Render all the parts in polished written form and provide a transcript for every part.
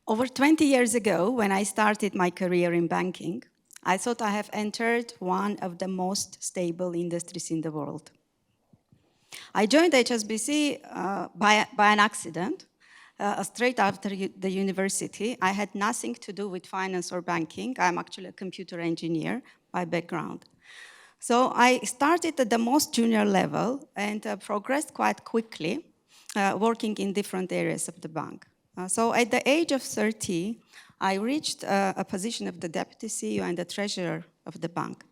Over 20 years ago, when I started my career in banking, I thought I have entered one of the most stable industries in the world. I joined HSBC by an accident, straight after the university. I had nothing to do with finance or banking. I'm actually a computer engineer by background. So I started at the most junior level and progressed quite quickly, working in different areas of the bank. So at the age of 30, I reached a position of the deputy CEO and the treasurer of the bank.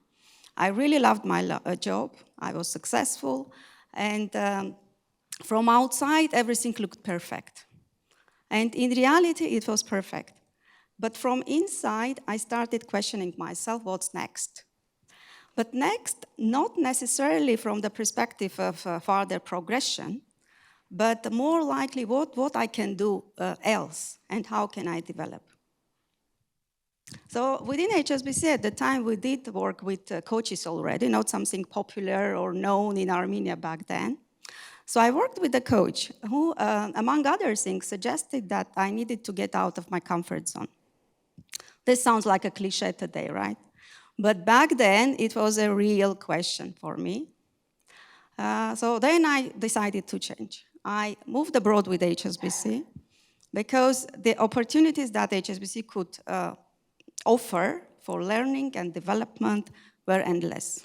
I really loved my job. I was successful. And from outside, everything looked perfect. And in reality, it was perfect. But from inside, I started questioning myself, what's next? But next, not necessarily from the perspective of further progression, but more likely what I can do else and how can I develop. So within HSBC at the time, we did work with coaches already, not something popular or known in Armenia back then. So I worked with a coach who, among other things, suggested that I needed to get out of my comfort zone. This sounds like a cliche today, right? But back then, it was a real question for me. So then I decided to change. I moved abroad with HSBC because the opportunities that HSBC could offer for learning and development were endless.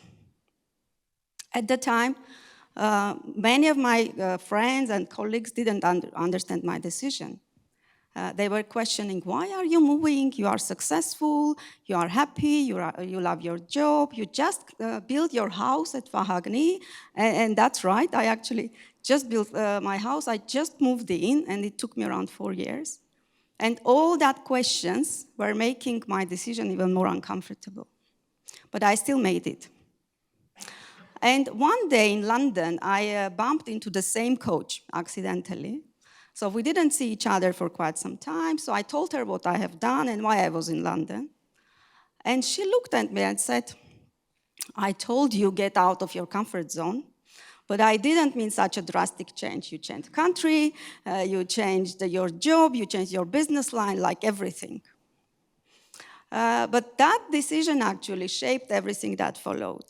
At the time, many of my friends and colleagues didn't understand my decision. They were questioning, why are you moving? You are successful, you are happy, you love your job, you just built your house at Vahagni, and that's right, I actually just built my house, I just moved in, and it took me around 4 years. And all that questions were making my decision even more uncomfortable. But I still made it. And one day in London, I bumped into the same coach accidentally. So we didn't see each other for quite some time. So I told her what I have done and why I was in London. And she looked at me and said, I told you get out of your comfort zone, but I didn't mean such a drastic change. You changed country, you changed your job, you changed your business line, like everything. But that decision actually shaped everything that followed.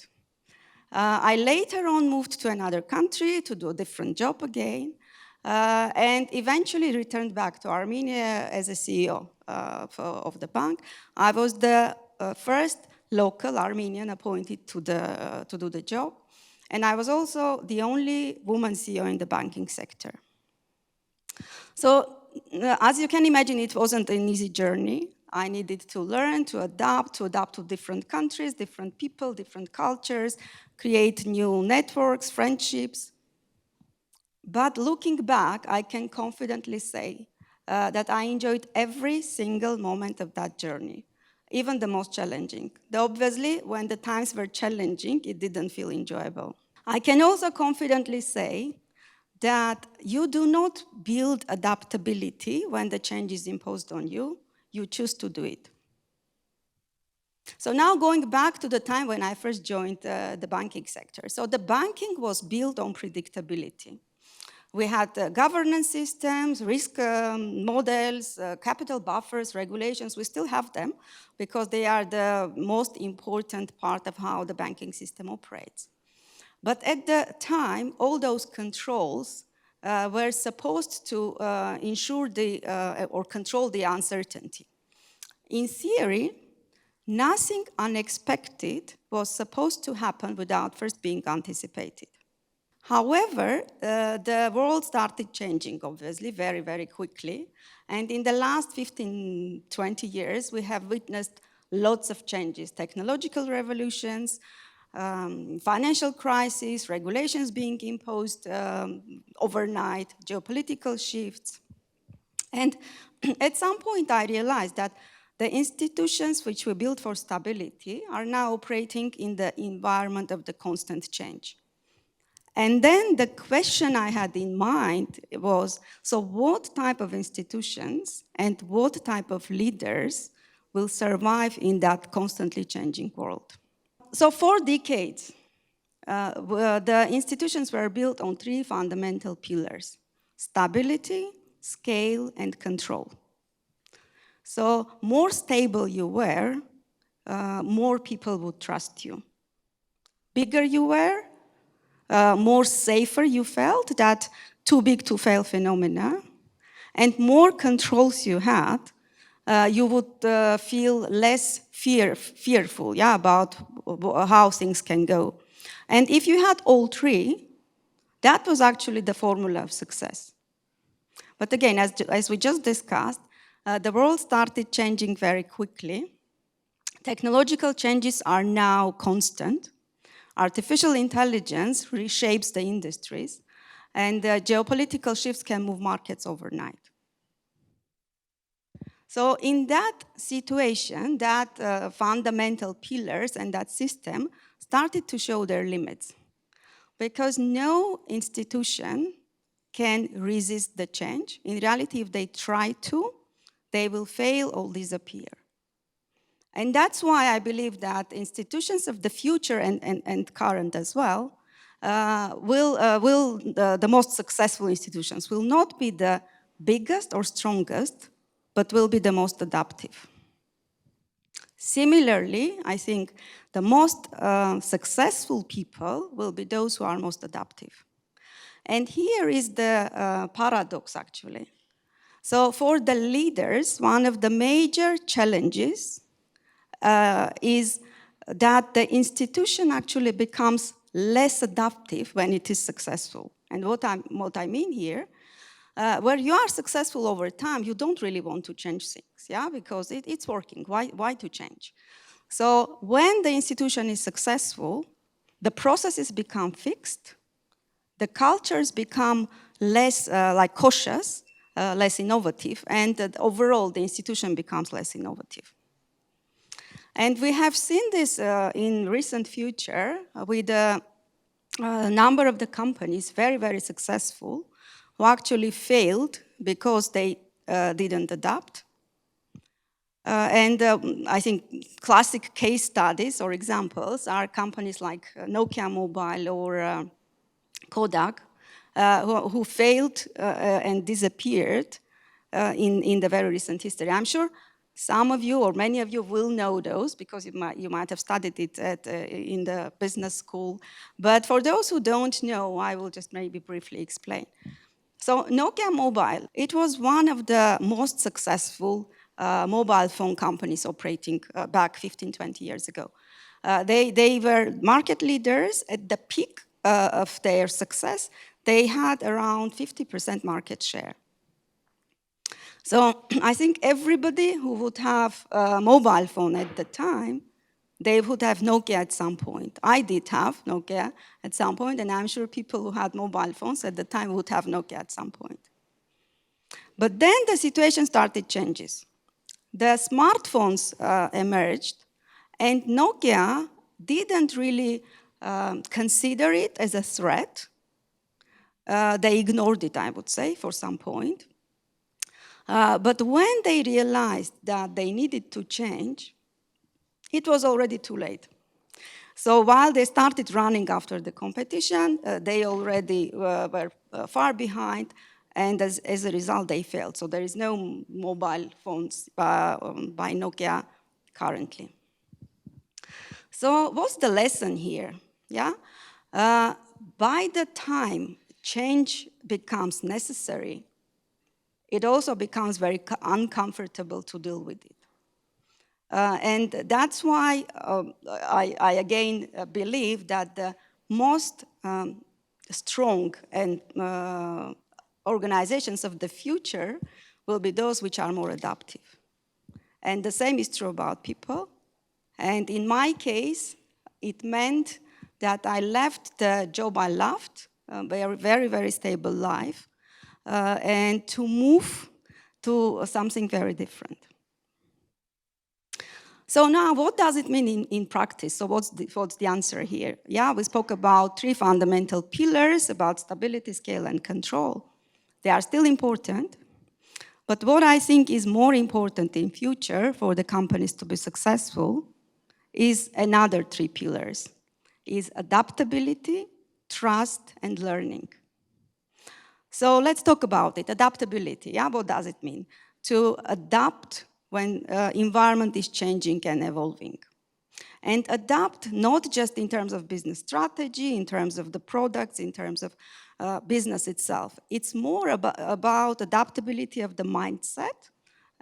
I later on moved to another country to do a different job again, and eventually returned back to Armenia as a CEO of the bank. I was the first local Armenian appointed to do the job, and I was also the only woman CEO in the banking sector. So, as you can imagine, it wasn't an easy journey. I needed to learn, to adapt to different countries, different people, different cultures, create new networks, friendships. But looking back, I can confidently say that I enjoyed every single moment of that journey, even the most challenging. Though obviously, when the times were challenging, it didn't feel enjoyable. I can also confidently say that you do not build adaptability when the change is imposed on you, you choose to do it. So now going back to the time when I first joined the banking sector. So the banking was built on predictability. We had governance systems, risk models, capital buffers, regulations. We still have them because they are the most important part of how the banking system operates. But at the time, all those controls were supposed to ensure or control the uncertainty. In theory, nothing unexpected was supposed to happen without first being anticipated. However, the world started changing, obviously, very, very quickly. And in the last 15, 20 years, we have witnessed lots of changes, technological revolutions, financial crises, regulations being imposed overnight, geopolitical shifts. And at some point, I realized that the institutions which we built for stability are now operating in the environment of the constant change. And then the question I had in mind was, so what type of institutions and what type of leaders will survive in that constantly changing world? So for decades, the institutions were built on 3 fundamental pillars: stability, scale, and control. So more stable you were, more people would trust you. Bigger you were, more safer you felt, that too big to fail phenomena, and more controls you had, you would feel less fearful, yeah, about how things can go. And if you had all three, that was actually the formula of success. But again, as we just discussed, the world started changing very quickly. Technological changes are now constant. Artificial intelligence reshapes the industries, and geopolitical shifts can move markets overnight. So in that situation, that fundamental pillars and that system started to show their limits, because no institution can resist the change. In reality, if they try to, they will fail or disappear. And that's why I believe that institutions of the future and current as well, the most successful institutions will not be the biggest or strongest, but will be the most adaptive. Similarly, I think the most successful people will be those who are most adaptive. And here is the paradox, actually. So for the leaders, one of the major challenges is that the institution actually becomes less adaptive when it is successful. And what I mean here, where you are successful over time, you don't really want to change things, yeah, because it's working. Why to change? So when the institution is successful, the processes become fixed, the cultures become less cautious, less innovative, and overall the institution becomes less innovative. And we have seen this in recent future with a number of the companies, very, very successful, who actually failed because they didn't adapt. I think classic case studies or examples are companies like Nokia Mobile or Kodak, who failed and disappeared in the very recent history. I'm sure some of you or many of you will know those because you might have studied it in the business school. But for those who don't know, I will just maybe briefly explain. So Nokia Mobile, it was one of the most successful mobile phone companies operating back 15, 20 years ago. They were market leaders at the peak of their success. They had around 50% market share. So I think everybody who would have a mobile phone at the time, they would have Nokia at some point. I did have Nokia at some point, and I'm sure people who had mobile phones at the time would have Nokia at some point. But then the situation started changes. The smartphones emerged, and Nokia didn't really consider it as a threat. They ignored it, I would say, for some point. But when they realized that they needed to change, it was already too late. So while they started running after the competition, they already were far behind, and as a result, they failed. So there is no mobile phones by Nokia currently. So what's the lesson here? Yeah, by the time change becomes necessary, it also becomes very uncomfortable to deal with it. And that's why I again believe that the most strong and organizations of the future will be those which are more adaptive. And the same is true about people. And in my case, it meant that I left the job I loved, a very, very stable life, and to move to something very different. So now, what does it mean in practice? So what's the answer here? Yeah, we spoke about 3 fundamental pillars about stability, scale, and control. They are still important. But what I think is more important in future for the companies to be successful is another 3 pillars, is adaptability, trust, and learning. So let's talk about it. Adaptability, yeah, what does it mean? To adapt when environment is changing and evolving. And adapt not just in terms of business strategy, in terms of the products, in terms of business itself. It's more about adaptability of the mindset,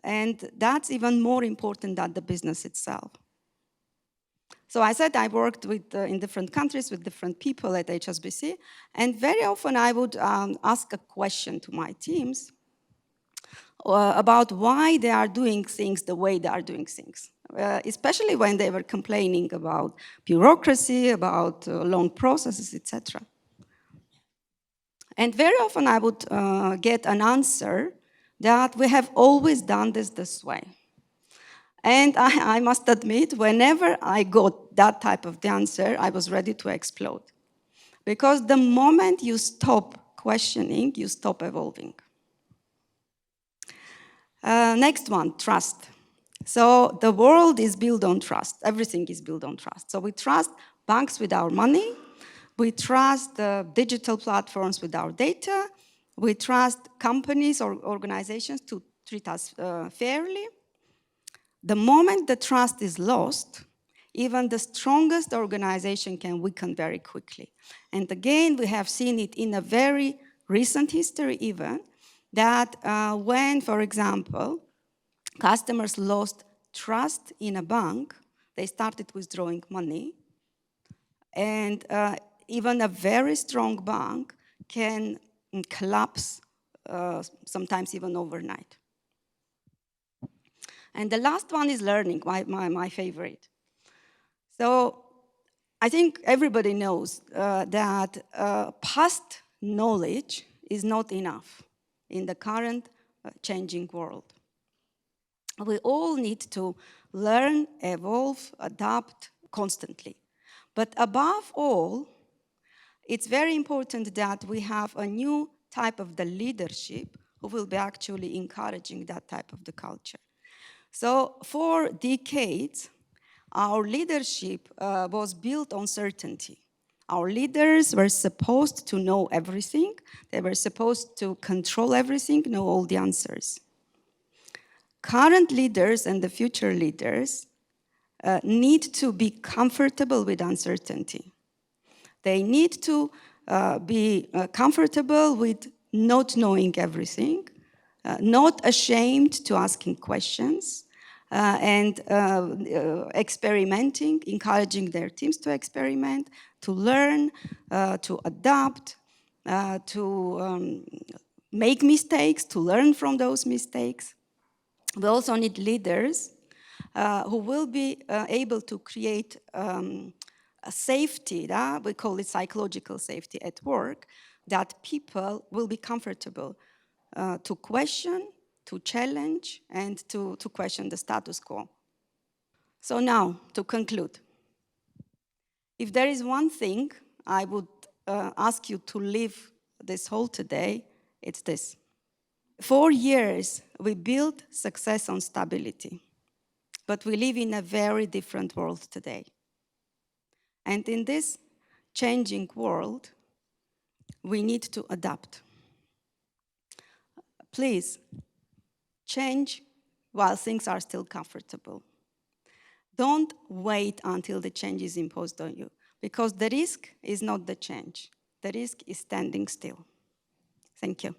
and that's even more important than the business itself. So I said I worked with, in different countries with different people at HSBC, and very often I would ask a question to my teams about why they are doing things the way they are doing things, especially when they were complaining about bureaucracy, about long processes, etc. And very often I would get an answer that we have always done this way. And I must admit, whenever I got that type of answer, I was ready to explode. Because the moment you stop questioning, you stop evolving. Next one, trust. So the world is built on trust. Everything is built on trust. So we trust banks with our money. We trust digital platforms with our data. We trust companies or organizations to treat us fairly. The moment the trust is lost, even the strongest organization can weaken very quickly. And again, we have seen it in a very recent history even, that when, for example, customers lost trust in a bank, they started withdrawing money. And even a very strong bank can collapse, sometimes even overnight. And the last one is learning, my favorite. So I think everybody knows that past knowledge is not enough in the current changing world. We all need to learn, evolve, adapt constantly. But above all, it's very important that we have a new type of the leadership who will be actually encouraging that type of the culture. So for decades, our leadership was built on certainty. Our leaders were supposed to know everything. They were supposed to control everything, know all the answers. Current leaders and the future leaders need to be comfortable with uncertainty. They need to be comfortable with not knowing everything, not ashamed to asking questions, and experimenting, encouraging their teams to experiment, to learn, to adapt, to make mistakes, to learn from those mistakes. We also need leaders who will be able to create a safety, we call it psychological safety at work, that people will be comfortable to question, to challenge, and to question the status quo. So now, to conclude, if there is one thing I would ask you to leave this whole today, it's this. For years, we built success on stability, but we live in a very different world today. And in this changing world, we need to adapt. Please, change while things are still comfortable. Don't wait until the change is imposed on you, because the risk is not the change. The risk is standing still. Thank you.